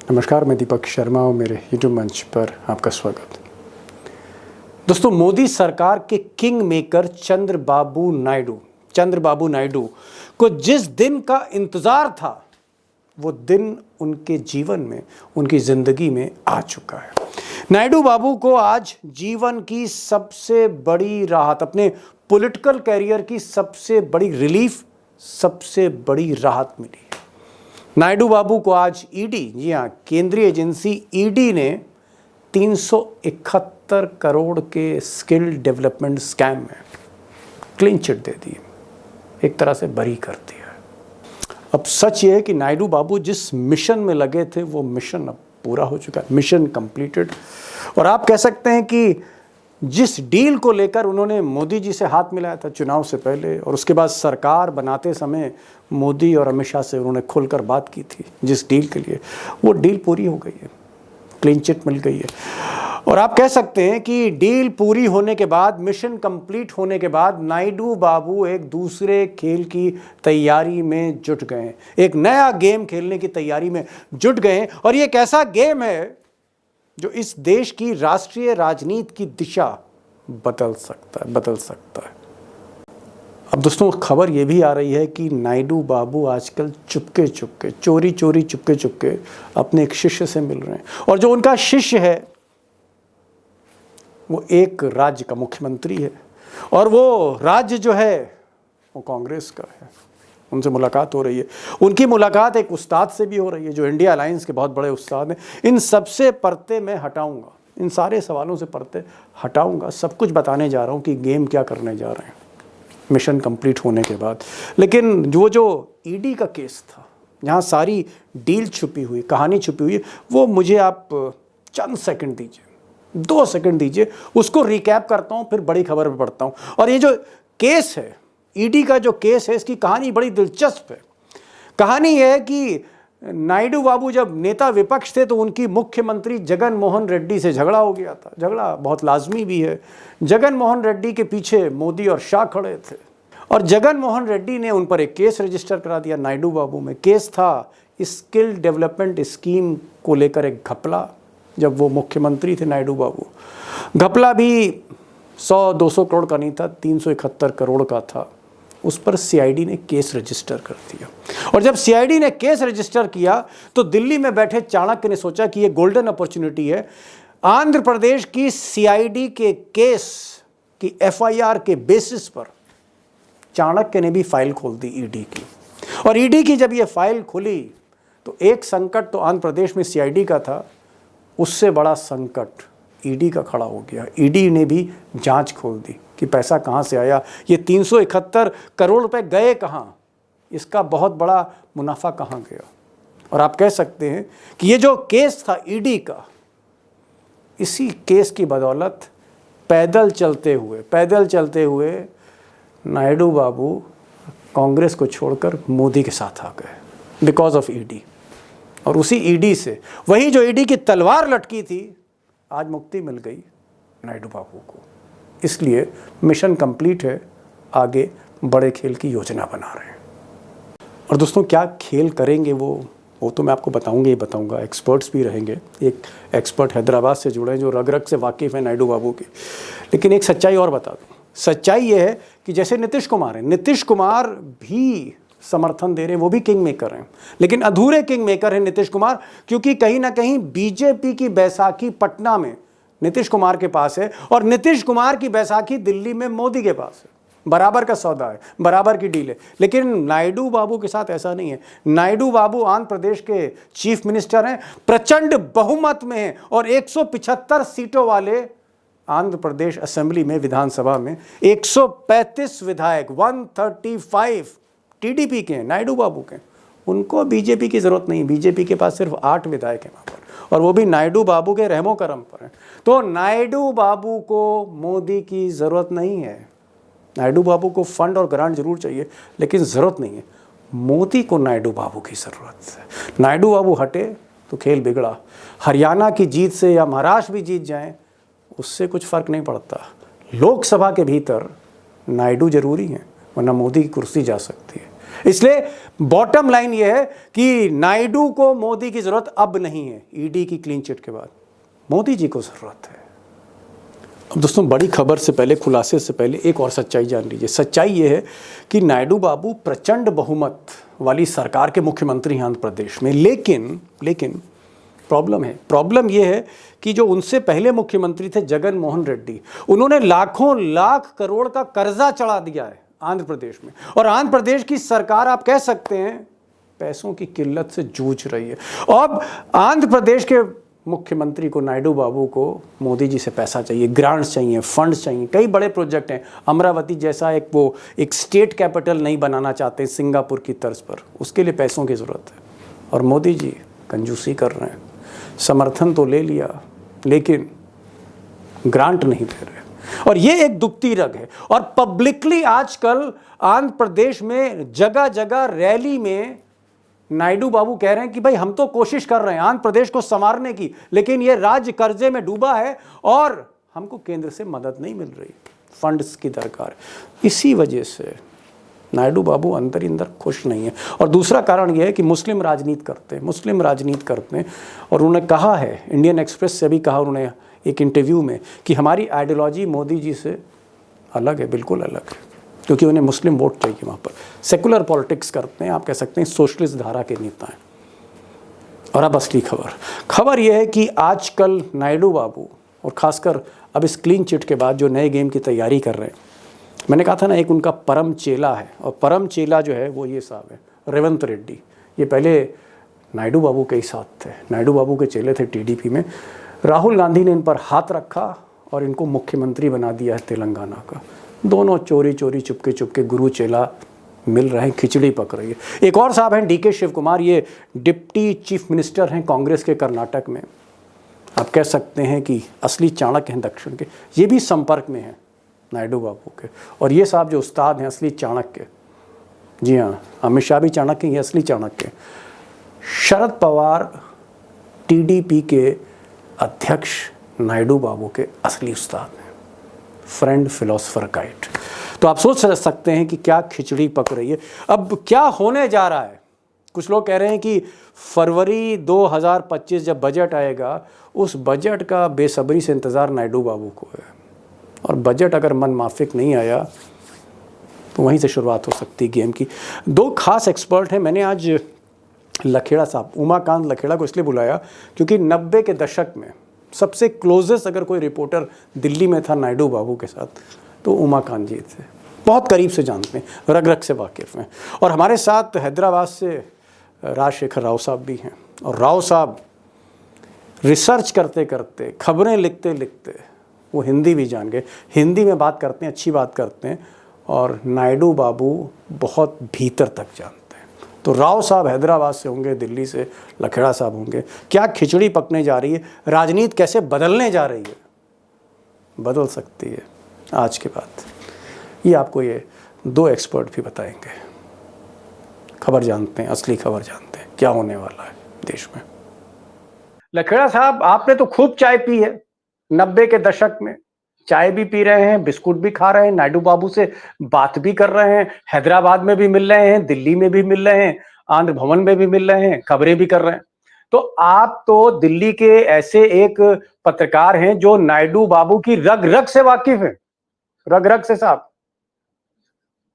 नमस्कार, मैं दीपक शर्मा और मेरे यूट्यूब मंच पर आपका स्वागत। दोस्तों, मोदी सरकार के किंग मेकर चंद्रबाबू नायडू को जिस दिन का इंतजार था वो दिन उनके जीवन में, उनकी जिंदगी में आ चुका है। नायडू बाबू को आज जीवन की सबसे बड़ी राहत, अपने पॉलिटिकल कैरियर की सबसे बड़ी रिलीफ, सबसे बड़ी राहत मिली। नायडू बाबू को आज ईडी, जी हाँ, केंद्रीय एजेंसी ईडी ने 371 करोड़ के स्किल डेवलपमेंट स्कैम में क्लीन चिट दे दी, एक तरह से बरी कर दिया। अब सच ये है कि नायडू बाबू जिस मिशन में लगे थे वो मिशन अब पूरा हो चुका है, मिशन कंप्लीटेड। और आप कह सकते हैं कि जिस डील को लेकर उन्होंने मोदी जी से हाथ मिलाया था चुनाव से पहले, और उसके बाद सरकार बनाते समय मोदी और अमित शाह से उन्होंने खुलकर बात की थी जिस डील के लिए, वो डील पूरी हो गई है, क्लीन चिट मिल गई है। और आप कह सकते हैं कि डील पूरी होने के बाद, मिशन कंप्लीट होने के बाद नायडू बाबू एक दूसरे खेल की तैयारी में जुट गए हैं, एक नया गेम खेलने की तैयारी में जुट गए हैं। और ये एक ऐसा गेम है जो इस देश की राष्ट्रीय राजनीति की दिशा बदल सकता है। अब दोस्तों, खबर यह भी आ रही है कि नायडू बाबू आजकल चोरी चुपके अपने एक शिष्य से मिल रहे हैं, और जो उनका शिष्य है वो एक राज्य का मुख्यमंत्री है, और वो राज्य जो है वो कांग्रेस का है। उनसे मुलाकात हो रही है। उनकी मुलाकात एक उस्ताद से भी हो रही है जो इंडिया अलायंस के बहुत बड़े उस्ताद हैं। इन सबसे पर्दे मैं हटाऊंगा, इन सारे सवालों से पर्दे हटाऊंगा, सब कुछ बताने जा रहा हूं कि गेम क्या करने जा रहे हैं मिशन कंप्लीट होने के बाद। लेकिन जो ईडी का केस था, जहां सारी डील छुपी हुई, कहानी छुपी हुई, वो मुझे आप चंद सेकंड दीजिए, 2 सेकंड दीजिए, उसको रिकैप करता हूं, फिर बड़ी खबर पर पढ़ता हूं। और ये जो केस है, ईडी का जो केस है, इसकी कहानी बड़ी दिलचस्प है। कहानी यह है कि नायडू बाबू जब नेता विपक्ष थे तो उनकी मुख्यमंत्री जगन मोहन रेड्डी से झगड़ा हो गया था। झगड़ा बहुत लाजमी भी है। जगन मोहन रेड्डी के पीछे मोदी और शाह खड़े थे, और जगन मोहन रेड्डी ने उन पर एक केस रजिस्टर करा दिया नायडू बाबू में। केस था स्किल डेवलपमेंट स्कीम को लेकर एक घपला, जब वो मुख्यमंत्री थे नायडू बाबू। घपला भी 100-200 करोड़ का नहीं था, 371 करोड़ का था। उस पर सीआईडी ने केस रजिस्टर कर दिया, और जब सीआईडी ने केस रजिस्टर किया तो दिल्ली में बैठे चाणक्य ने सोचा कि ये गोल्डन अपॉर्चुनिटी है। आंध्र प्रदेश की सीआईडी के केस की एफआईआर के बेसिस पर चाणक्य ने भी फाइल खोल दी ईडी की। और ईडी की जब ये फाइल खुली तो एक संकट तो आंध्र प्रदेश में सीआईडी का था, उससे बड़ा संकट ईडी का खड़ा हो गया। ईडी ने भी जांच खोल दी कि पैसा कहां से आया, ये 371 करोड़ रुपए गए कहां, इसका बहुत बड़ा मुनाफा कहां गया। और आप कह सकते हैं कि ये जो केस था ईडी का, इसी केस की बदौलत पैदल चलते हुए नायडू बाबू कांग्रेस को छोड़कर मोदी के साथ आ गए, बिकॉज ऑफ ईडी। और उसी ईडी से, वही जो ईडी की तलवार लटकी थी, आज मुक्ति मिल गई नायडू बाबू को। इसलिए मिशन कंप्लीट है, आगे बड़े खेल की योजना बना रहे हैं। और दोस्तों, क्या खेल करेंगे वो तो मैं आपको बताऊंगा। एक्सपर्ट्स भी रहेंगे। एक एक्सपर्ट हैदराबाद से जुड़े हैं जो रग रग से वाकिफ़ है नायडू बाबू की। लेकिन एक सच्चाई और बता दूं। सच्चाई ये है कि जैसे नीतीश कुमार हैं, नीतीश कुमार भी समर्थन दे रहे हैं, वो भी किंग मेकर हैं, लेकिन अधूरे किंग मेकर हैं नीतीश कुमार, क्योंकि कहीं ना कहीं बीजेपी की बैसाखी पटना में नीतीश कुमार के पास है, और नीतीश कुमार की बैसाखी दिल्ली में मोदी के पास है। बराबर का सौदा है, बराबर की डील है। लेकिन नायडू बाबू के साथ ऐसा नहीं है। नायडू बाबू आंध्र प्रदेश के चीफ मिनिस्टर हैं, प्रचंड बहुमत में हैं, और 175 सीटों वाले आंध्र प्रदेश असेंबली में, विधानसभा में 135 विधायक, 135 टीडीपी के हैं, नायडू बाबू के। उनको बीजेपी की जरूरत नहीं। बीजेपी के पास सिर्फ 8 विधायक हैं वहाँ पर, और वो भी नायडू बाबू के रहमो करम पर हैं। तो नायडू बाबू को मोदी की ज़रूरत नहीं है। नायडू बाबू को फंड और ग्रांट जरूर चाहिए, लेकिन ज़रूरत नहीं है। मोदी को नायडू बाबू की ज़रूरत है। नायडू बाबू हटे तो खेल बिगड़ा। हरियाणा की जीत से या महाराष्ट्र भी जीत जाएं, उससे कुछ फ़र्क नहीं पड़ता। लोकसभा के भीतर नायडू जरूरी हैं, वरना मोदी की कुर्सी जा सकती है। इसलिए बॉटम लाइन ये है कि नायडू को मोदी की जरूरत अब नहीं है। ईडी की क्लीन चिट के बाद मोदी जी को जरूरत है। अब दोस्तों, बड़ी खबर से पहले, खुलासे से पहले एक और सच्चाई जान लीजिए। सच्चाई ये है कि नायडू बाबू प्रचंड बहुमत वाली सरकार के मुख्यमंत्री हैं आंध्र प्रदेश में, लेकिन प्रॉब्लम ये है कि जो उनसे पहले मुख्यमंत्री थे जगन मोहन रेड्डी, उन्होंने लाखों लाख करोड़ का कर्जा चढ़ा दिया है आंध्र प्रदेश में। और आंध्र प्रदेश की सरकार, आप कह सकते हैं, पैसों की किल्लत से जूझ रही है। अब आंध्र प्रदेश के मुख्यमंत्री को, नायडू बाबू को, मोदी जी से पैसा चाहिए, ग्रांट्स चाहिए, फंड्स चाहिए। कई बड़े प्रोजेक्ट हैं। अमरावती जैसा एक स्टेट कैपिटल नहीं बनाना चाहते सिंगापुर की तर्ज पर, उसके लिए पैसों की ज़रूरत है। और मोदी जी कंजूसी कर रहे हैं। समर्थन तो ले लिया, लेकिन ग्रांट नहीं दे रहे। और ये एक दुखती रग है। और पब्लिकली आजकल आंध्र प्रदेश में जगह जगह रैली में नायडू बाबू कह रहे हैं कि भाई हम तो कोशिश कर रहे हैं आंध्र प्रदेश को संवारने की, लेकिन ये राज्य कर्जे में डूबा है और हमको केंद्र से मदद नहीं मिल रही, फंड्स की दरकार। इसी वजह से नायडू बाबू अंदर ही अंदर खुश नहीं है। और दूसरा कारण यह है कि मुस्लिम राजनीति करते हैं। और उन्होंने कहा है, इंडियन एक्सप्रेस से भी कहा उन्होंने एक इंटरव्यू में, कि हमारी आइडियोलॉजी मोदी जी से अलग है, बिल्कुल अलग है, क्योंकि उन्हें मुस्लिम वोट चाहिए। वहाँ पर सेकुलर पॉलिटिक्स करते हैं, आप कह सकते हैं सोशलिस्ट धारा के नेता हैं। और अब असली खबर यह है कि आजकल नायडू बाबू, और खासकर अब इस क्लीन चिट के बाद जो नए गेम की तैयारी कर रहे हैं, मैंने कहा था ना, एक उनका परम चेला है। और परम चेला जो है वो ये साहब है, रेवंत रेड्डी। ये पहले नायडू बाबू के ही साथ थे, नायडू बाबू के चेले थे टीडीपी में। राहुल गांधी ने इन पर हाथ रखा और इनको मुख्यमंत्री बना दिया है तेलंगाना का। दोनों चोरी चुपके गुरु चेला मिल रहे हैं, खिचड़ी पक रही है। एक और साहब हैं डीके शिव कुमार, ये डिप्टी चीफ मिनिस्टर हैं कांग्रेस के कर्नाटक में। आप कह सकते हैं कि असली चाणक्य हैं दक्षिण के। ये भी संपर्क में हैं नायडू बाबू के। और ये साहब जो उस्ताद हैं असली चाणक्य, जी हाँ, अमित शाह भी चाणक्य, ये असली चाणक्य। शरद पवार टीडीपी के अध्यक्ष नायडू बाबू के असली उस्ताद हैं, फ्रेंड, फिलोसफर, गाइड। तो आप सोच सकते हैं कि क्या खिचड़ी पक रही है। अब क्या होने जा रहा है। कुछ लोग कह रहे हैं कि फरवरी 2025 जब बजट आएगा, उस बजट का बेसब्री से इंतज़ार नायडू बाबू को है। और बजट अगर मन माफिक नहीं आया तो वहीं से शुरुआत हो सकती है गेम की। दो खास एक्सपर्ट हैं। मैंने आज लखेड़ा साहब, उमाकांत लखेड़ा को इसलिए बुलाया क्योंकि 90 के दशक में सबसे क्लोजेस्ट अगर कोई रिपोर्टर दिल्ली में था नायडू बाबू के साथ तो उमाकांत जी थे। बहुत करीब से जानते हैं, रग रग से वाकिफ़ हैं। और हमारे साथ हैदराबाद से राजशेखर राव साहब भी हैं। और राव साहब रिसर्च करते करते, खबरें लिखते लिखते वो हिंदी भी जान गए। हिंदी में बात करते हैं, अच्छी बात करते हैं, और नायडू बाबू बहुत भीतर तक जानते हैं। तो राव साहब हैदराबाद से होंगे, दिल्ली से लखेड़ा साहब होंगे। क्या खिचड़ी पकने जा रही है, राजनीति कैसे बदलने जा रही है, बदल सकती है आज के बाद, ये आपको ये दो एक्सपर्ट भी बताएंगे। खबर जानते हैं, असली खबर जानते हैं, क्या होने वाला है देश में। लखेड़ा साहब, आपने तो खूब चाय पी है 90 के दशक में। चाय भी पी रहे हैं, बिस्कुट भी खा रहे हैं, नायडू बाबू से बात भी कर रहे हैं, हैदराबाद में भी मिल रहे हैं, दिल्ली में भी मिल रहे हैं, आंध्र भवन में भी मिल रहे हैं, खबरें भी कर रहे हैं। तो आप तो दिल्ली के ऐसे एक पत्रकार हैं जो नायडू बाबू की रग रग से वाकिफ हैं, रग रग से साहब,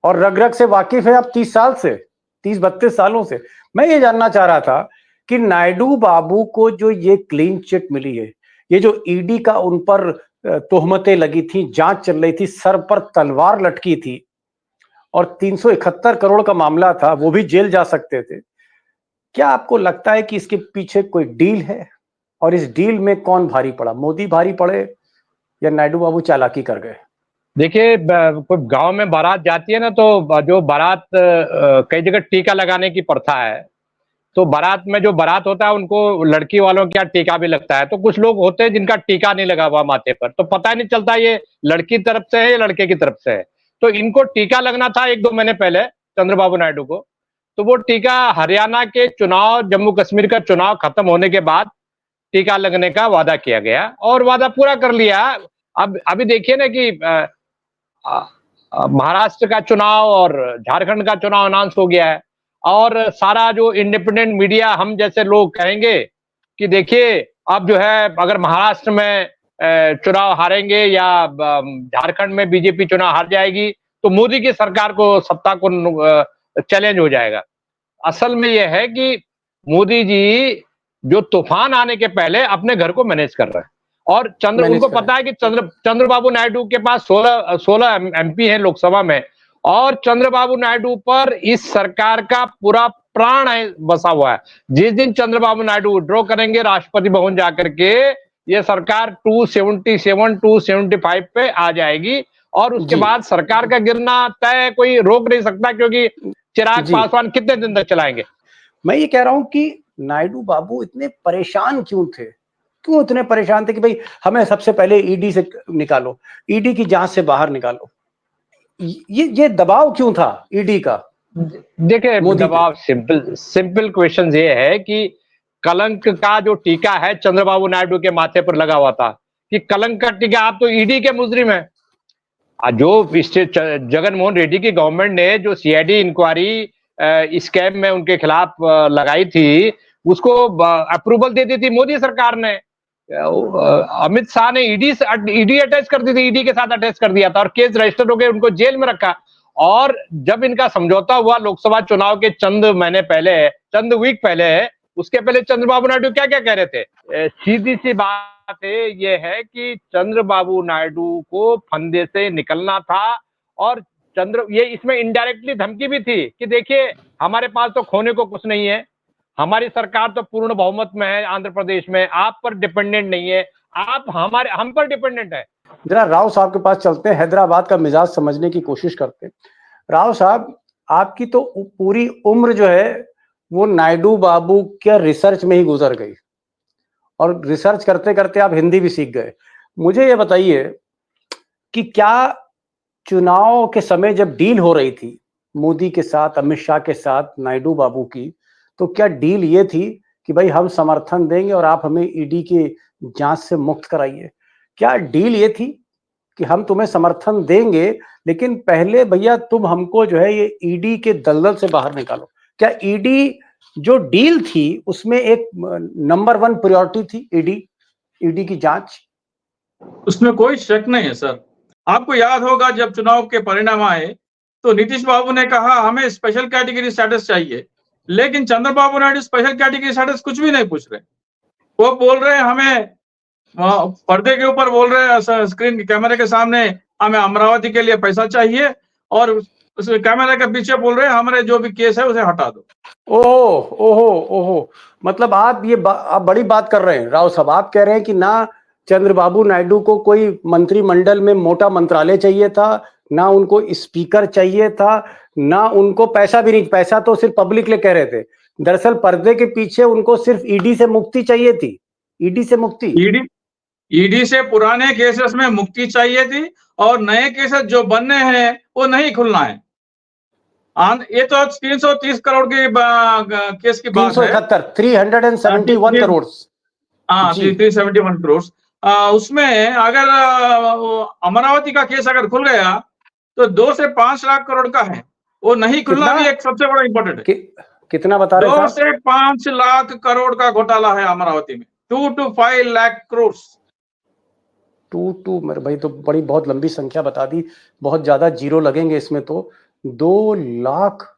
और रग रग से वाकिफ है आप 30 साल से, 30-32 सालों से। मैं ये जानना चाह रहा था कि नायडू बाबू को जो ये क्लीन चिट मिली है, ये जो ईडी का उन पर तोहमतें लगी थी, जांच चल रही थी, सर पर तलवार लटकी थी, और 371 करोड़ का मामला था, वो भी जेल जा सकते थे। क्या आपको लगता है कि इसके पीछे कोई डील है, और इस डील में कौन भारी पड़ा, मोदी भारी पड़े या नायडू बाबू चालाकी कर गए? देखिए, कोई गांव में बारात जाती है ना, तो जो बारात कई जगह टीका लगाने की प्रथा है, तो बारात में जो बारात होता है उनको लड़की वालों के यहाँ टीका भी लगता है। तो कुछ लोग होते हैं जिनका टीका नहीं लगा हुआ माथे पर, तो पता नहीं चलता ये लड़की तरफ से है या लड़के की तरफ से है। तो इनको टीका लगना था 1-2 महीने पहले चंद्रबाबू नायडू को। तो वो टीका हरियाणा के चुनाव, जम्मू कश्मीर का चुनाव खत्म होने के बाद टीका लगने का वादा किया गया, और वादा पूरा कर लिया। अब अभी देखिए ना कि महाराष्ट्र का चुनाव और झारखंड का चुनाव अनाउंस हो गया है, और सारा जो इंडिपेंडेंट मीडिया हम जैसे लोग कहेंगे कि देखिए अब जो है अगर महाराष्ट्र में चुनाव हारेंगे या झारखंड में बीजेपी चुनाव हार जाएगी तो मोदी की सरकार को सत्ता को चैलेंज हो जाएगा। असल में यह है कि मोदी जी जो तूफान आने के पहले अपने घर को मैनेज कर रहे हैं, और उनको पता है कि चंद्रबाबु नायडू के पास 16 एमपी हैं लोकसभा में, और चंद्रबाबू नायडू पर इस सरकार का पूरा प्राण है बसा हुआ है। जिस दिन चंद्रबाबू नायडू विड्रॉ करेंगे राष्ट्रपति भवन जाकर के, ये सरकार 277 275 पे आ जाएगी, और उसके बाद सरकार का गिरना तय, कोई रोक नहीं सकता, क्योंकि चिराग पासवान कितने दिन तक चलाएंगे। मैं ये कह रहा हूं कि नायडू बाबू इतने परेशान क्यों थे, क्यों इतने परेशान थे कि भाई हमें सबसे पहले ईडी से निकालो, ईडी की जांच से बाहर निकालो, ये दबाव क्यों था ईडी का? देखिए दबाव सिंपल क्वेश्चन ये है कि कलंक का जो टीका है चंद्रबाबू नायडू के माथे पर लगा हुआ था कि कलंक का टीका, आप तो ईडी के मुजरिम हैं। जो जगनमोहन रेड्डी की गवर्नमेंट ने जो सीआईडी इंक्वायरी स्कैम में उनके खिलाफ लगाई थी, उसको अप्रूवल दे दी थी मोदी सरकार ने। अमित शाह ने ईडी अटैच कर दी थी, ईडी के साथ अटैच कर दिया था, और केस रजिस्टर हो गए, उनको जेल में रखा। और जब इनका समझौता हुआ लोकसभा चुनाव के चंद वीक पहले, उसके पहले चंद्रबाबू नायडू क्या क्या कह रहे थे? सीधी सी बात ये है कि चंद्रबाबू नायडू को फंदे से निकलना था, और ये इसमें इनडायरेक्टली धमकी भी थी कि देखिए हमारे पास तो खोने को कुछ नहीं है, हमारी सरकार तो पूर्ण बहुमत में है आंध्र प्रदेश में, आप पर डिपेंडेंट नहीं है, आप हम पर डिपेंडेंट है। जरा राव साहब के पास चलते हैं, हैदराबाद का मिजाज समझने की कोशिश करते हैं। राव साहब, आपकी तो पूरी उम्र जो है वो नायडू बाबू के रिसर्च में ही गुजर गई, और रिसर्च करते करते आप हिंदी भी सीख गए। मुझे ये बताइए कि क्या चुनाव के समय जब डील हो रही थी मोदी के साथ, अमित शाह के साथ, नायडू बाबू की, तो क्या डील ये थी कि भाई हम समर्थन देंगे और आप हमें ईडी की जांच से मुक्त कराइए? क्या डील ये थी कि हम तुम्हें समर्थन देंगे लेकिन पहले भैया तुम हमको जो है ये ईडी के दलदल से बाहर निकालो? क्या ईडी जो डील थी उसमें एक नंबर 1 प्रायोरिटी थी ईडी की जांच? उसमें कोई शक नहीं है सर। आपको याद होगा जब चुनाव के परिणाम आए तो नीतीश बाबू ने कहा हमें स्पेशल कैटेगरी स्टेटस चाहिए, लेकिन Chandrababu Naidu special category status कुछ भी नहीं पूछ रहे। वो बोल रहे हैं हमें, पर्दे के ऊपर बोल रहे हैं, स्क्रीन कैमरे के सामने, हमें अमरावती के लिए पैसा चाहिए, और उस कैमरे के पीछे बोल रहे हैं हमारे जो भी केस है उसे हटा दो। ओहो, मतलब आप आप बड़ी बात कर रहे हैं राव साहब। आप कह रहे हैं कि ना चंद्रबाबू नायडू को कोई मंत्रिमंडल में मोटा मंत्रालय चाहिए था, ना उनको स्पीकर चाहिए था, ना उनको पैसा भी नहीं, पैसा तो सिर्फ पब्लिक ले कह रहे थे। दरअसल पर्दे के पीछे उनको सिर्फ ईडी से मुक्ति चाहिए थी, ईडी से मुक्ति, ईडी से पुराने केसेस में मुक्ति चाहिए थी, और नए केसेस जो बनने हैं वो नहीं खुलना है। ये तो 330 करोड़ के केस की बात है, 371 करोड़। हाँ, 371 करोड़। उसमें अगर अमरावती का केस अगर खुल गया तो 2 से 5 लाख करोड़ का है, वो नहीं खुलना भी एक सबसे बड़ा इंपॉर्टेंट है। कितना बता रहे हैं? 2 से 5 लाख करोड़ का घोटाला है अमरावती में, 2 to 5 लाख करोड़। मेरे भाई तो बहुत लंबी संख्या बता दी, बहुत ज्यादा जीरो लगेंगे इसमें। तो 2 लाख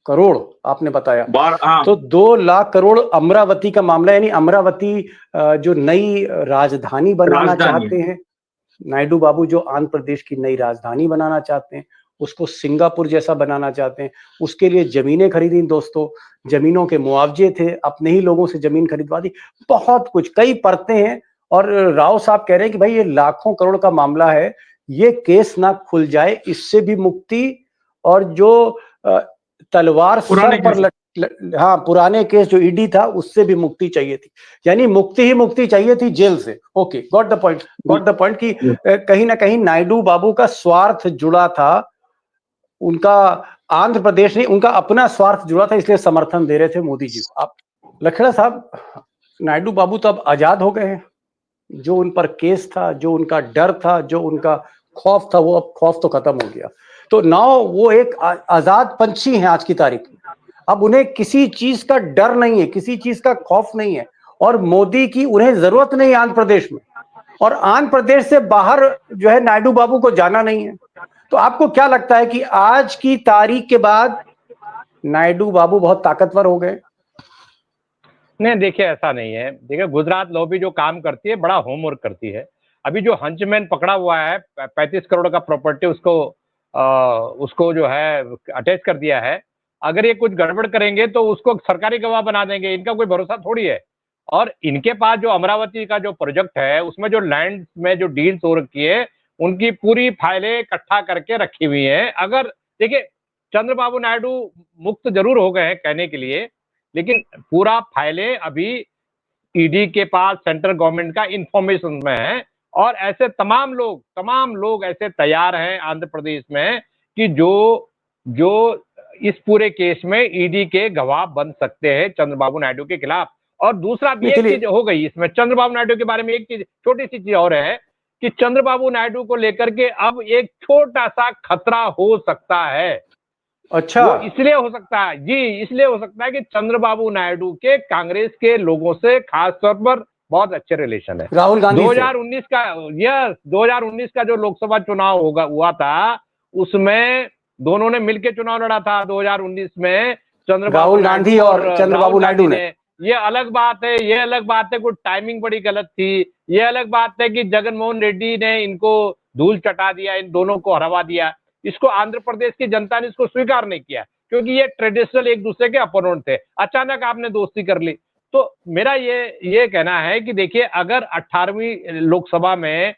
करोड़ आपने बताया, तो 2 लाख करोड़ अमरावती का मामला, यानी अमरावती जो नई राजधानी बनाना चाहते हैं नायडू बाबू, जो आंध्र प्रदेश की नई राजधानी बनाना चाहते हैं, उसको सिंगापुर जैसा बनाना चाहते हैं। उसके लिए जमीनें खरीदी दोस्तों, जमीनों के मुआवजे थे, अपने ही लोगों से जमीन खरीदवा दी, बहुत कुछ, कई परतें हैं। और राव साहब कह रहे हैं कि भाई ये लाखों करोड़ का मामला है, ये केस ना खुल जाए इससे भी मुक्ति, और जो तलवार सर पर हाँ पुराने केस जो ईडी था उससे भी मुक्ति चाहिए थी, यानी मुक्ति ही मुक्ति चाहिए थी जेल से। ओके, गॉट द पॉइंट कि कहीं ना कहीं नायडू बाबू का स्वार्थ जुड़ा था, उनका आंध्र प्रदेश नहीं, उनका अपना स्वार्थ जुड़ा था, इसलिए समर्थन दे रहे थे मोदी जी को। आप लखेड़ा साहब, नायडू बाबू तो अब आजाद हो गए हैं, जो उन पर केस था, जो उनका डर था, जो उनका खौफ था वो अब खौफ तो खत्म हो गया। तो नाउ वो एक आजाद पंछी हैं आज की तारीख में। अब उन्हें किसी चीज का डर नहीं है, किसी चीज का खौफ नहीं है, और मोदी की उन्हें जरूरत नहीं है आंध्र प्रदेश में, और आंध्र प्रदेश से बाहर जो है नायडू बाबू को जाना नहीं है। तो आपको क्या लगता है कि आज की तारीख के बाद नायडू बाबू बहुत ताकतवर हो गए? नहीं, देखिए ऐसा नहीं है। देखिए गुजरात लॉबी जो काम करती है बड़ा होमवर्क करती है। अभी जो हंचमैन पकड़ा हुआ है 35 करोड़ का प्रॉपर्टी उसको जो है अटैच कर दिया है। अगर ये कुछ गड़बड़ करेंगे तो उसको सरकारी गवाह बना देंगे, इनका कोई भरोसा थोड़ी है। और इनके पास जो अमरावती का जो प्रोजेक्ट है उसमें जो लैंड में जो डील्स हो रखी है उनकी पूरी फाइलें इकट्ठा करके रखी हुई है। अगर देखिए चंद्रबाबू नायडू मुक्त जरूर हो गए हैं कहने के लिए, लेकिन पूरा फाइलें अभी ईडी के पास सेंट्रल गवर्नमेंट का इंफॉर्मेशन में है। और ऐसे तमाम लोग ऐसे तैयार हैं आंध्र प्रदेश में कि जो इस पूरे केस में ईडी के गवाह बन सकते हैं चंद्रबाबू नायडू के खिलाफ। और दूसरा भी एक चीज हो गई इसमें चंद्रबाबू नायडू के बारे में, एक चीज छोटी सी चीज और है कि चंद्रबाबू नायडू को लेकर के अब एक छोटा सा खतरा हो सकता है। अच्छा, वो इसलिए हो सकता है जी, इसलिए हो सकता है कि चंद्रबाबू नायडू के कांग्रेस के लोगों से खास तौर पर बहुत अच्छे रिलेशन है। राहुल गांधी 2019 का जो लोकसभा चुनाव हुआ था उसमें दोनों ने मिलकर चुनाव लड़ा था। 2019 में राहुल गांधी और चंद्रबाबू नायडू ने। ये अलग बात है कुछ टाइमिंग बड़ी गलत थी। ये अलग बात है कि जगनमोहन रेड्डी ने इनको धूल चटा दिया, इन दोनों को हरवा दिया। इसको आंध्र प्रदेश की जनता ने इसको स्वीकार नहीं किया क्योंकि ये ट्रेडिशनल एक दूसरे के अपोनेंट थे। अचानक आपने दोस्ती कर ली। तो मेरा ये कहना है कि देखिए अगर 18वीं लोकसभा में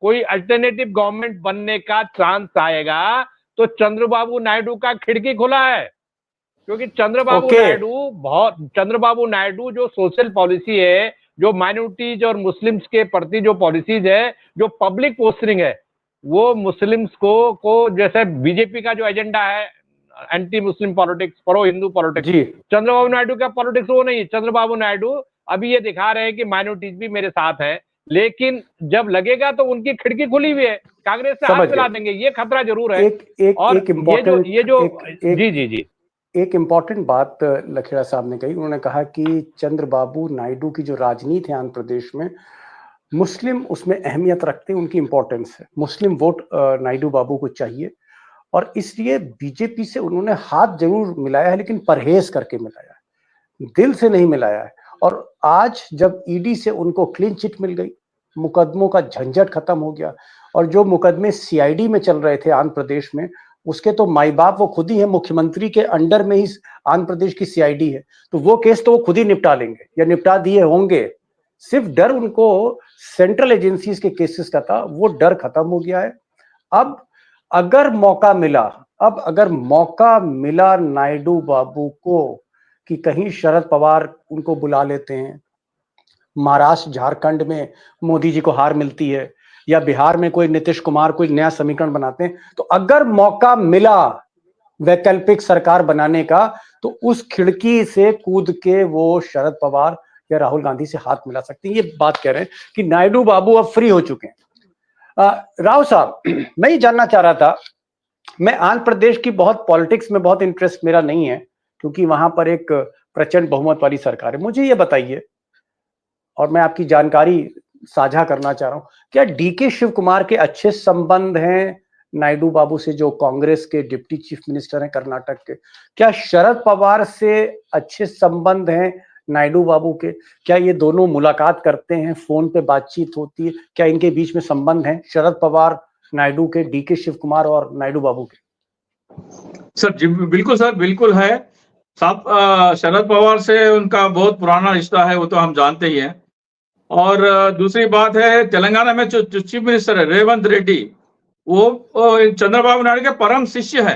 कोई अल्टरनेटिव गवर्नमेंट बनने का चांस आएगा तो चंद्रबाबू नायडू का खिड़की खुला है। क्योंकि चंद्रबाबू नायडू जो सोशल पॉलिसी है, जो माइनॉरिटीज और मुस्लिम्स के प्रति जो पॉलिसीज है, जो पब्लिक पोस्टरिंग है, वो मुस्लिम्स को जैसे बीजेपी का जो एजेंडा है anti Muslim politics, pro Hindu politics, Chandrababu Naidu का पॉलिटिक्स वो नहीं है। चंद्रबाबू नायडू अभी ये दिखा रहे हैं कि माइनॉरिटीज भी मेरे साथ है, लेकिन जब लगेगा तो उनकी खिड़की खुली हुई है, कांग्रेस से हाथ मिला देंगे, ये खतरा जरूर है। एक इम्पॉर्टेंट बात लखेड़ा साहब ने कही। उन्होंने कहा कि चंद्रबाबू नायडू की जो राजनीति है आंध्र प्रदेश में, मुस्लिम उसमें अहमियत रखते हैं, उनकी इंपॉर्टेंस है। मुस्लिम वोट नायडू बाबू को चाहिए और इसलिए बीजेपी से उन्होंने हाथ जरूर मिलाया है, लेकिन परहेज करके मिलाया है, दिल से नहीं मिलाया है। और आज जब ईडी से उनको क्लीन चिट मिल गई, मुकदमों का झंझट खत्म हो गया, और जो मुकदमे सीआईडी में चल रहे थे आंध्र प्रदेश में, उसके तो माई बाप वो खुद ही है, मुख्यमंत्री के अंडर में ही आंध्र प्रदेश की सीआईडी है, तो वो केस तो वो खुद ही निपटा लेंगे या निपटा दिए होंगे। सिर्फ डर उनको सेंट्रल एजेंसीज के केसेस का था, वो डर खत्म हो गया है। अब अगर मौका मिला नायडू बाबू को कि कहीं शरद पवार उनको बुला लेते हैं, महाराष्ट्र झारखंड में मोदी जी को हार मिलती है, या बिहार में कोई नीतीश कुमार कोई नया समीकरण बनाते हैं, तो अगर मौका मिला वैकल्पिक सरकार बनाने का, तो उस खिड़की से कूद के वो शरद पवार या राहुल गांधी से हाथ मिला सकते हैं। ये बात कह रहे हैं कि नायडू बाबू अब फ्री हो चुके हैं। राव साहब, मैं ये जानना चाह रहा था, मैं आंध्र प्रदेश की बहुत पॉलिटिक्स में बहुत इंटरेस्ट मेरा नहीं है क्योंकि वहां पर एक प्रचंड बहुमत वाली सरकार है। मुझे ये बताइए, और मैं आपकी जानकारी साझा करना चाह रहा हूं, क्या डीके शिव कुमार के अच्छे संबंध हैं नायडू बाबू से, जो कांग्रेस के डिप्टी चीफ मिनिस्टर हैं कर्नाटक के? क्या शरद पवार से अच्छे संबंध हैं नायडू बाबू के? क्या ये दोनों मुलाकात करते हैं, फोन पे बातचीत होती है? क्या इनके बीच में संबंध है शरद पवार नायडू के, डीके शिव कुमार और नायडू बाबू के? सर जी बिल्कुल सर, बिल्कुल है साहब। शरद पवार से उनका बहुत पुराना रिश्ता है, वो तो हम जानते ही हैं। और दूसरी बात है, तेलंगाना में जो चीफ मिनिस्टर है रेवंत रेड्डी, वो चंद्रबाबू नायडू के परम शिष्य है,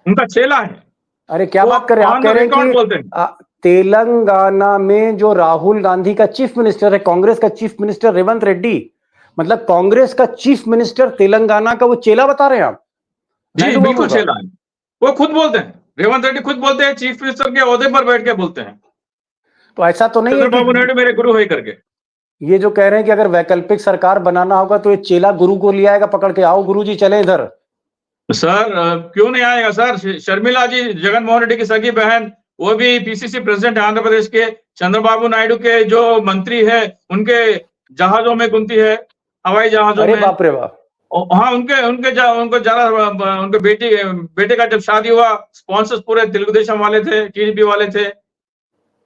उनका चेला है। अरे क्या बात कर रहे हैं आप? कह रहे हैं कि तेलंगाना में जो राहुल गांधी का चीफ मिनिस्टर है, कांग्रेस का चीफ मिनिस्टर रेवंत रेड्डी, मतलब कांग्रेस का चीफ मिनिस्टर तेलंगाना का वो चेला बता रहे हैं आप? जी बिल्कुल चेला है, वो खुद बोलते हैं, रेवंत रेड्डी खुद बोलते हैं, चीफ मिनिस्टर के ओहदे पर बैठ के बोलते हैं, तो ऐसा तो नहीं है चंद्रबाबू नायडू मेरे गुरु है करके। ये जो कह रहे हैं कि अगर वैकल्पिक सरकार बनाना होगा तो ये चेला गुरु को ले आएगा पकड़ के, आओ गुरुजी चले इधर। सर क्यों नहीं आएगा सर? शर्मिला जी जगन मोहन रेड्डी की सगी बहन, वो भी पीसीसी प्रेसिडेंट है आंध्र प्रदेश के। चंद्रबाबू नायडू के जो मंत्री है उनके जहाजों में घूमती है, हवाई जहाजों अरे में। बाप रे बाप। हाँ, उनको जरा उनके बेटे का जब शादी हुआ, स्पॉन्सर्स पूरे तेलुगु देशम वाले थे, टीडीपी वाले थे।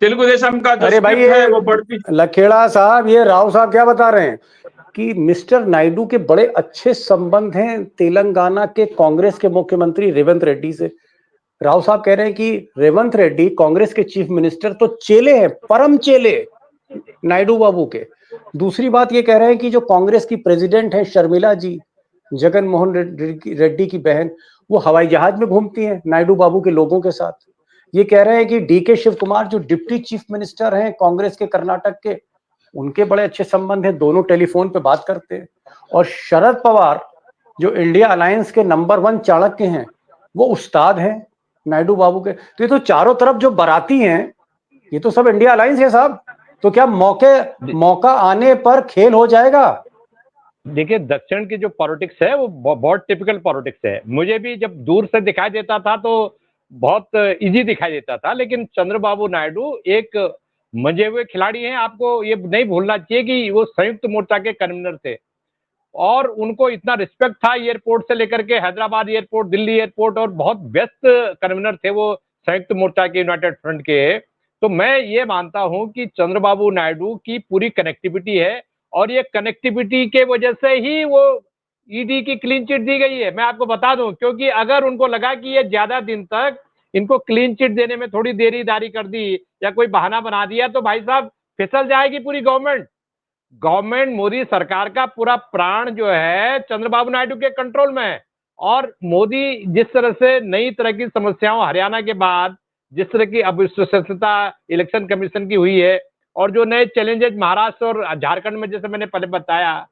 तेलुगु देशम का जो अरे भाई स्क्रिप्ट है ये वो पढ़ती। लखेड़ा साहब, ये राव साहब क्या बता रहे हैं कि मिस्टर नायडू के बड़े अच्छे संबंध हैं तेलंगाना के कांग्रेस के मुख्यमंत्री रेवंत रेड्डी से। राव साहब कह रहे हैं कि रेवंत रेड्डी कांग्रेस के चीफ मिनिस्टर तो चेले हैं, परम चेले नायडू बाबू के। दूसरी बात ये कह रहे हैं कि जो कांग्रेस की प्रेसिडेंट है शर्मिला जी, जगन मोहन रेड्डी की बहन, वो हवाई जहाज में घूमती हैं नायडू बाबू के लोगों के साथ। ये कह रहे हैं कि डीके शिव कुमार जो डिप्टी चीफ मिनिस्टर हैं कांग्रेस के कर्नाटक के, उनके बड़े अच्छे संबंध हैं, दोनों टेलीफोन पे बात करते हैं। और शरद पवार जो इंडिया अलायंस के नंबर 1 चाणक्य हैं, वो उस्ताद हैं नायडू बाबू के। तो ये तो चारों तरफ जो बाराती हैं, ये तो सब इंडिया अलायंस है साहब। तो क्या मौका आने पर खेल हो जाएगा? देखिए, दक्षिण की जो पॉलिटिक्स है वो बहुत टिपिकल पॉलिटिक्स है। मुझे भी जब दूर से दिखाई देता था तो बहुत इजी दिखाई देता था, लेकिन चंद्रबाबू नायडू एक मंजे हुए खिलाड़ी हैं। आपको ये नहीं भूलना चाहिए कि वो संयुक्त मोर्चा के कन्वीनर थे और उनको इतना रिस्पेक्ट था एयरपोर्ट से लेकर के हैदराबाद एयरपोर्ट, दिल्ली एयरपोर्ट, और बहुत व्यस्त कन्वीनर थे वो संयुक्त मोर्चा के, यूनाइटेड फ्रंट के। तो मैं ये मानता हूं कि चंद्रबाबू नायडू की पूरी कनेक्टिविटी है और ये कनेक्टिविटी के वजह से ही वो ईडी की क्लीन चिट दी गई है। मैं आपको बता दूं, क्योंकि अगर उनको लगा कि ये ज्यादा दिन तक इनको क्लीन चिट देने में थोड़ी देरीदारी कर दी या कोई बहाना बना दिया तो भाई साहब फिसल जाएगी पूरी गवर्नमेंट मोदी सरकार का पूरा प्राण जो है चंद्रबाबू नायडू के कंट्रोल में है। और मोदी जिस तरह से नई तरह की समस्याओं हरियाणा के बाद, जिस तरह की अविश्वसनीयता इलेक्शन कमीशन की हुई है और जो नए चैलेंजेस महाराष्ट्र और झारखंड में, जैसे मैंने पहले बताया,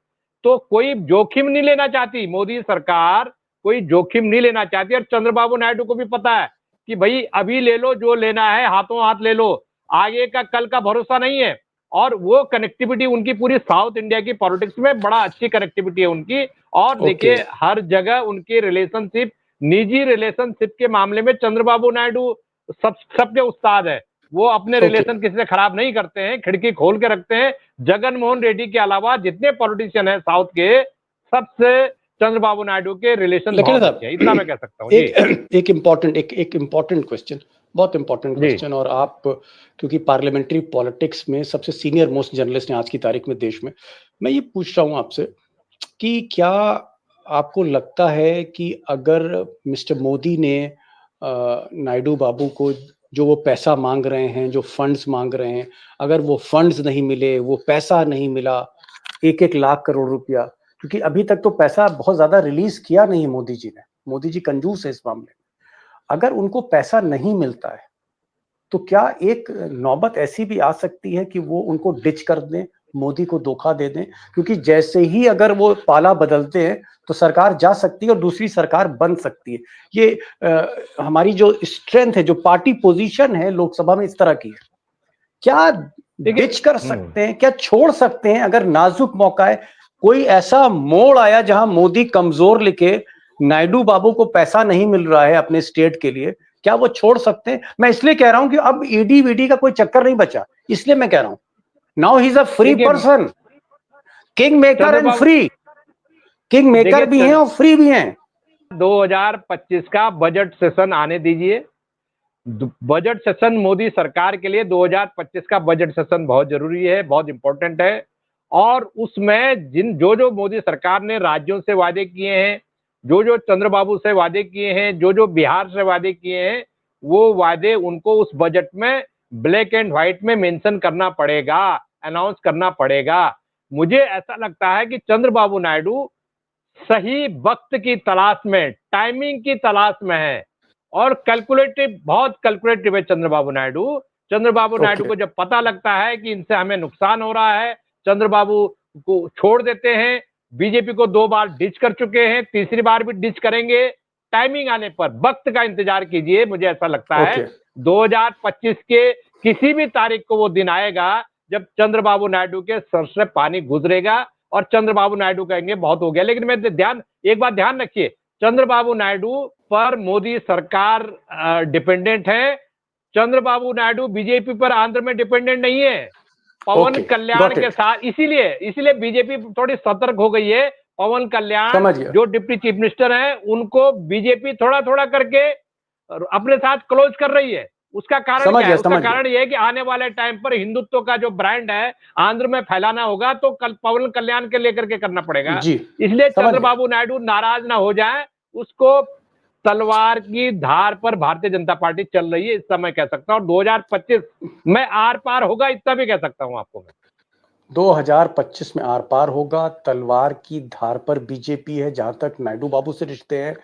तो कोई जोखिम नहीं लेना चाहती मोदी सरकार, कोई जोखिम नहीं लेना चाहती। और चंद्रबाबू नायडू को भी पता है कि भाई अभी ले लो जो लेना है, हाथों हाथ ले लो, आगे का कल का भरोसा नहीं है। और वो कनेक्टिविटी उनकी पूरी साउथ इंडिया की पॉलिटिक्स में बड़ा अच्छी कनेक्टिविटी है उनकी। और देखिए हर जगह उनके रिलेशनशिप, निजी रिलेशनशिप के मामले में चंद्रबाबू नायडू सबके उस्ताद है। वो अपने रिलेशन किसी से खराब नहीं करते हैं, खिड़की खोल के रखते हैं। जगन मोहन रेड्डी के अलावा जितने पॉलिटिशियन हैं साउथ के, सबसे चंद्रबाबू नायडू के रिलेशन बहुत अच्छे हैं, इतना मैं कह सकता हूँ। एक इम्पोर्टेंट क्वेश्चन, बहुत इंपॉर्टेंट क्वेश्चन। और आप क्योंकि पार्लियामेंट्री पॉलिटिक्स में सबसे सीनियर मोस्ट जर्नलिस्ट हैं आज की तारीख में देश में, मैं ये पूछ रहा हूं आपसे कि क्या आपको लगता है कि अगर मिस्टर मोदी ने नायडू बाबू को जो वो पैसा मांग रहे हैं, जो फंड्स मांग रहे हैं, अगर वो फंड्स नहीं मिले, वो पैसा नहीं मिला, 1-1 लाख करोड़ रुपया, क्योंकि अभी तक तो पैसा बहुत ज्यादा रिलीज किया नहीं मोदी जी ने, मोदी जी कंजूस है इस मामले में, अगर उनको पैसा नहीं मिलता है तो क्या एक नौबत ऐसी भी आ सकती है कि वो उनको डिच कर दें, मोदी को धोखा दे दें? क्योंकि जैसे ही अगर वो पाला बदलते हैं तो सरकार जा सकती है और दूसरी सरकार बन सकती है। ये हमारी जो स्ट्रेंथ है, जो पार्टी पोजीशन है लोकसभा में, इस तरह की है। क्या डिच कर सकते हैं, क्या छोड़ सकते हैं अगर नाजुक मौका है, कोई ऐसा मोड़ आया जहां मोदी कमजोर लिखे, नायडू बाबू को पैसा नहीं मिल रहा है अपने स्टेट के लिए, क्या वो छोड़ सकते हैं? मैं इसलिए कह रहा हूं कि अब ईडी वीडी का कोई चक्कर नहीं बचा, इसलिए मैं कह रहा हूं now he is a free person, king maker and free, king maker भी हैं और फ्री भी हैं। 2025 का बजट सेशन आने दीजिए। बजट सेशन मोदी सरकार के लिए 2025 का बजट सेशन बहुत जरूरी है, बहुत इंपॉर्टेंट है। और उसमें जो मोदी सरकार ने राज्यों से वादे किए हैं, जो चंद्रबाबू से वादे किए हैं, जो बिहार से वादे किए हैं, वो वादे उनको उस बजट में ब्लैक एंड व्हाइट में मेंशन करना पड़ेगा, अनाउंस करना पड़ेगा। मुझे ऐसा लगता है कि चंद्रबाबू नायडू सही वक्त की तलाश में, टाइमिंग की तलाश में है और कैलकुलेटिव, बहुत कैलकुलेटिव है चंद्रबाबू नायडू को जब पता लगता है कि इनसे हमें नुकसान हो रहा है, चंद्रबाबू को छोड़ देते हैं। बीजेपी को 2 बार डिच कर चुके हैं, तीसरी बार भी डिच करेंगे। टाइमिंग आने पर वक्त का इंतजार कीजिए। मुझे ऐसा लगता है 2025 के किसी भी तारीख को वो दिन आएगा जब चंद्रबाबू नायडू के सर से पानी गुजरेगा और चंद्रबाबू नायडू कहेंगे बहुत हो गया। लेकिन मैं एक बात ध्यान रखिए, चंद्रबाबू नायडू पर मोदी सरकार डिपेंडेंट है। चंद्रबाबू नायडू बीजेपी पर आंध्र में डिपेंडेंट नहीं है, पवन कल्याण के साथ। इसीलिए बीजेपी थोड़ी सतर्क हो गई है। पवन कल्याण जो डिप्टी चीफ मिनिस्टर हैं, उनको बीजेपी थोड़ा थोड़ा करके अपने साथ क्लोज कर रही है। उसका कारण क्या है? उसका कारण यह है कि आने वाले टाइम पर हिंदुत्व का जो ब्रांड है आंध्र में फैलाना होगा, तो पवन कल्याण के लेकर के करना पड़ेगा। इसलिए चंद्रबाबू नायडू नाराज ना हो जाए, उसको तलवार की धार पर भारतीय जनता पार्टी चल रही है इस समय कह सकता हूं। 2025 में आर पार होगा, इतना भी कह सकता हूं आपको मैं। 2025 में आर पार होगा, तलवार की धार पर बीजेपी है। जहां तक नायडू बाबू से रिश्ते हैं,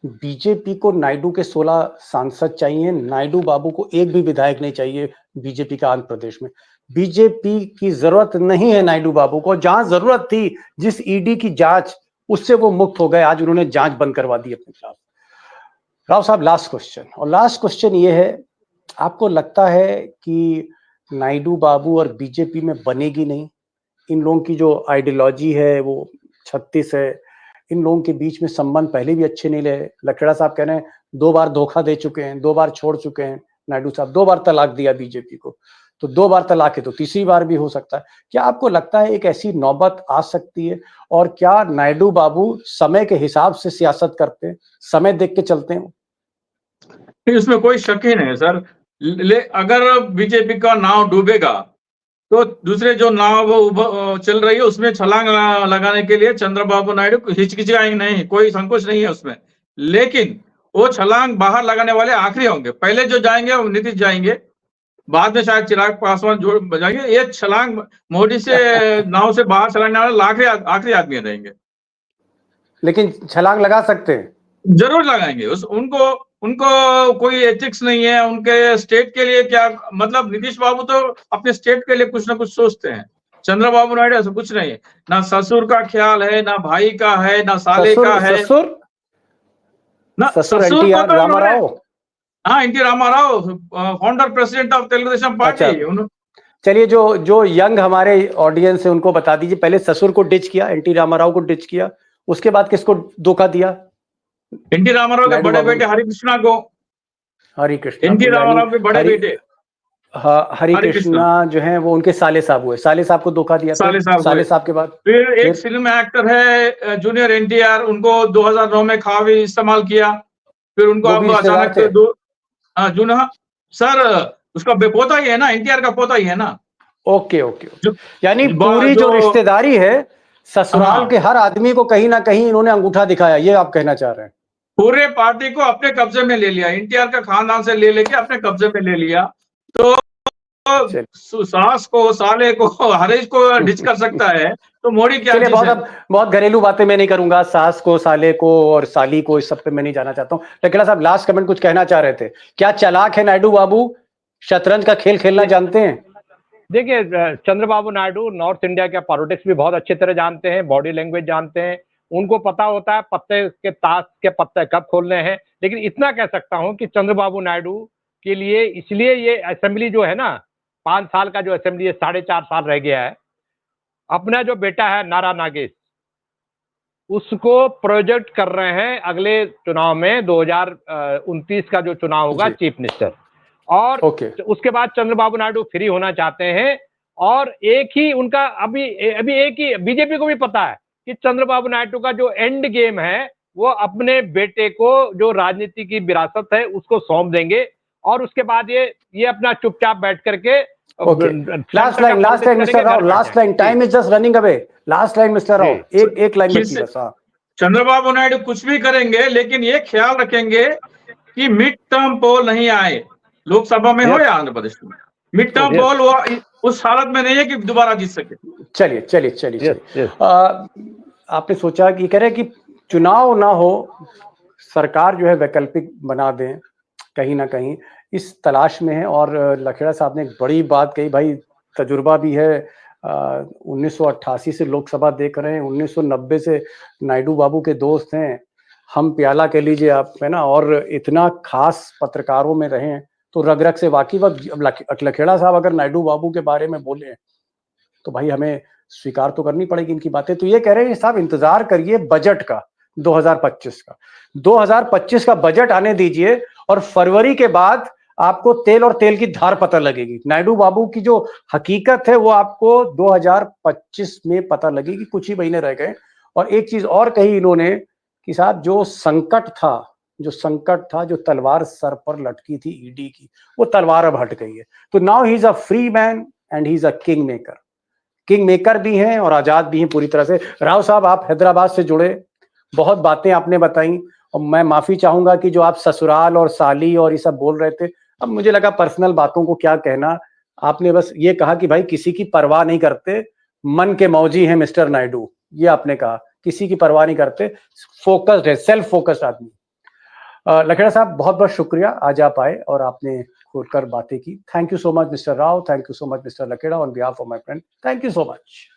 बीजेपी को नायडू के 16 सांसद चाहिए, नायडू बाबू को एक भी विधायक नहीं चाहिए बीजेपी का आंध्र प्रदेश में। बीजेपी की जरूरत नहीं है नायडू बाबू को। जहां जरूरत थी, जिस ईडी की जांच, उससे वो मुक्त हो गए। आज उन्होंने जांच बंद करवा दी अपने खिलाफ। राव साहब, लास्ट क्वेश्चन, और लास्ट क्वेश्चन ये है, आपको लगता है कि नायडू बाबू और बीजेपी में बनेगी नहीं? इन लोगों की जो आइडियोलॉजी है वो 36 है, इन लोगों के बीच में संबंध पहले भी अच्छे नहीं रहे। लखेड़ा साहब कह रहे हैं 2 बार धोखा दे चुके हैं, 2 बार छोड़ चुके हैं नायडू साहब, 2 बार तलाक दिया बीजेपी को, तो 2 बार तलाक है तो तीसरी बार भी हो सकता है। क्या आपको लगता है एक ऐसी नौबत आ सकती है? और क्या नायडू बाबू समय के हिसाब से सियासत करते हैं, समय देख के चलते हैं? इसमें कोई शक ही नहीं सर। अगर बीजेपी का नाव डूबेगा तो दूसरे जो नाव वो चल रही है उसमें छलांग लगाने के लिए चंद्रबाबू नायडू हिचकिचाएंगे नहीं, कोई संकोच नहीं है उसमें। लेकिन वो छलांग बाहर लगाने वाले आखिरी होंगे। पहले जो जाएंगे वो नीतीश जाएंगे, बाद में शायद चिराग पासवान जो बजाएंगे। ये छलांग मोदी से नाव से बाहर छलांगने वाले आखिरी आदमी रहेंगे। लेकिन छलांग लगा सकते हैं, जरूर लगाएंगे। उनको कोई एथिक्स नहीं है उनके स्टेट के लिए। क्या मतलब, नीतीश बाबू तो अपने स्टेट के लिए कुछ ना कुछ सोचते हैं। चंद्रबाबू नायडू ऐसा कुछ नहीं है। ना ससुर का ख्याल है, ना भाई का है, ना साले का है। ससुर एनटी रामाराव। हाँ, N T Rama Rao, founder president of Telugu Desam party. चलिए, जो यंग हमारे ऑडियंस है उनको बता दीजिए, पहले ससुर को डिच किया, एनटी रामाराव को डिच किया, उसके बाद किसको धोखा दिया? एनटी रामाराव के बड़े बेटे हरिकृष्णा को। हरिकृष्णा, एनटी रामाराव के बड़े बेटे हरिकृष्णा जो है वो उनके साले साहब हुए, साले साहब को धोखा दिया। साले साहब के बाद फिर एक फिल्म एक्टर है जूनियर एनटीआर, उनको 2009 में ख्वाब इस्तेमाल किया। फिर उनको अब अचानक सर उसका बेपोता ही है ना, एनटीआर का पोता ही है ना। ओके, यानी पूरी जो रिश्तेदारी है, ससुराल के हर आदमी को कहीं ना कहीं इन्होंने अंगूठा दिखाया, ये आप कहना चाह रहे हैं? पूरे पार्टी को अपने कब्जे में ले लिया, एनटीआर का खानदान से लेके अपने कब्जे में ले लिया। तो सास को, साले को, हरीश को डिच कर सकता है तो मोदी क्या? बहुत घरेलू बातें मैं नहीं करूंगा, सास को, साले को और साली को, इस सब पे मैं नहीं जाना चाहता हूँ। लखेड़ा साहब, लास्ट कमेंट कुछ कहना चाह रहे थे? क्या चालाक है नायडू बाबू? शतरंज का खेल खेलना जानते हैं? देखिए, चंद्रबाबू नायडू नॉर्थ इंडिया का पॉलिटिक्स भी बहुत अच्छी तरह जानते हैं, बॉडी लैंग्वेज जानते हैं, उनको पता होता है पत्ते के ताश के पत्ते कब खोलने हैं। लेकिन इतना कह सकता हूं कि चंद्रबाबू नायडू के लिए इसलिए ये असेंबली जो है ना, 5 साल का जो असेंबली है, 4.5 साल रह गया है। अपना जो बेटा है नारा नागेश, उसको प्रोजेक्ट कर रहे हैं अगले चुनाव में, 2029 का जो चुनाव होगा, चीफ मिनिस्टर। और उसके बाद चंद्रबाबू नायडू फ्री होना चाहते हैं। और एक ही उनका अभी एक ही बीजेपी को भी पता है कि चंद्रबाबू नायडू का जो एंड गेम है वो अपने बेटे को, जो राजनीति की विरासत है, उसको सौंप देंगे। और उसके बाद ये अपना चुपचाप बैठ करके last line mister Rao, last line, time is just running away, last line mister Rao, एक लाइन में बस। चंद्रबाबू नायडू कुछ भी करेंगे, लेकिन ये ख्याल रखेंगे कि मिड टर्म पोल नहीं आए, लोकसभा में हो या आंध्र प्रदेश में। मिड टर्म पोल वो उस हालत में नहीं है कि दोबारा जीत सके। चलिए, आपने सोचा कि कह रहे कि चुनाव ना हो, सरकार जो है वैकल्पिक बना दें, कहीं ना कहीं इस तलाश में है। और लखेड़ा साहब ने एक बड़ी बात कही, भाई तजुर्बा भी है, 1988 से लोकसभा देख रहे हैं, 1990 से नायडू बाबू के दोस्त हैं, हम प्याला कह लीजिए आप, है ना, और इतना खास पत्रकारों में रहे हैं, तो रग रग से वाकिफ। अब लखेड़ा साहब अगर नायडू बाबू के बारे में बोले तो भाई हमें स्वीकार तो करनी पड़ेगी इनकी बातें। तो ये कह रहे हैं साहब इंतजार करिए बजट का 2025 का, 2025 का बजट आने दीजिए और फरवरी के बाद आपको तेल और तेल की धार पता लगेगी। नायडू बाबू की जो हकीकत है वो आपको 2025 में पता लगेगी, कुछ ही महीने रह गए। और एक चीज और कही इन्होंने कि साहब जो संकट था, जो तलवार सर पर लटकी थी ईडी की, वो तलवार अब हट गई है। तो now he is a free man and he is a king maker भी हैं और आजाद भी हैं पूरी तरह से। राव साहब आप हैदराबाद से जुड़े, बहुत बातें आपने बताई और मैं माफी चाहूंगा कि जो आप ससुराल और साली और ये सब बोल रहे थे, अब मुझे लगा पर्सनल बातों को क्या कहना। आपने बस ये कहा कि भाई किसी की परवाह नहीं करते, मन के मौजी हैं मिस्टर नायडू, ये आपने कहा, किसी की परवाह नहीं करते, फोकस्ड है, सेल्फ फोकस्ड आदमी। लखेड़ा साहब बहुत बहुत शुक्रिया, आज आप आए और आपने खुलकर बातें की। Thank you so much mister Rao, thank you so much mister Lakhera, on behalf of my friend, thank you so much.